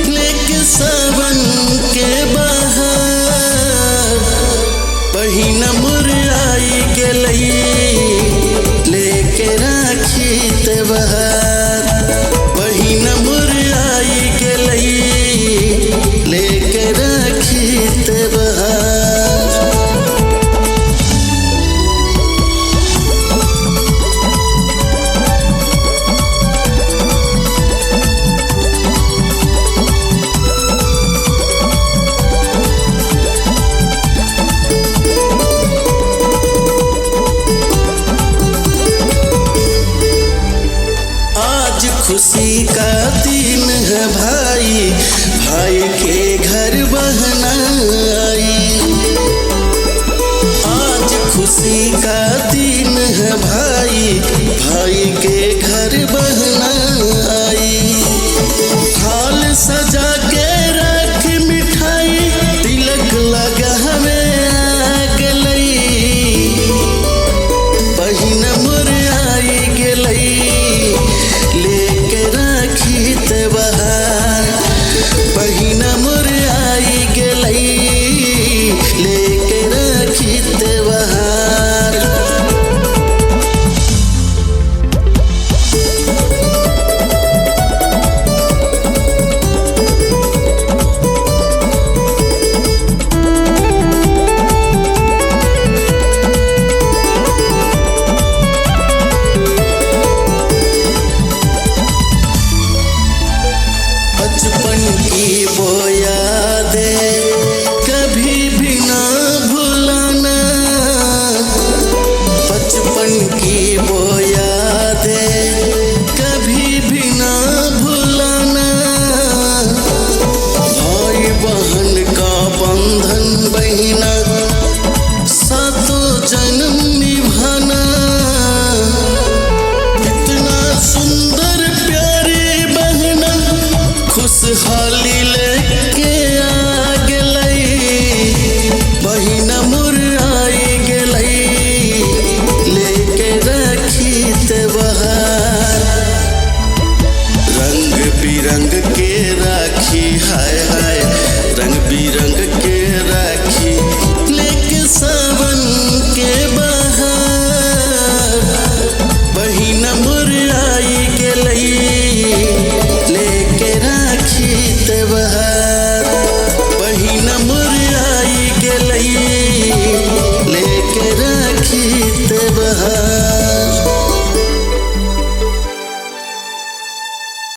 लेके सावन के बहार बहिन मोर आई गेलई लेके राखी त्योहार बहिन मोर आई गेलई लेके राखी त्योहार। खुशी का दिन है भाई, भाई के घर बहन आई। आज खुशी का दिन है भाई, भाई के घर बहन आई। थाल सजा के रख मिठाई तिलक लगा हमें आ गई बहिन मोर आई गेलई लेके राखी त्योहार बहिन मोर आई गेलई लेके राखी त्योहार। बचपन की वो यादें कभी भी ना भुलाना, बचपन की वो यादें कभी भी ना भुलाना। भाई बहन का बंधन बहिना सातों जन्म निभाना। इतना सुंदर प्यारे बहना खुशहाली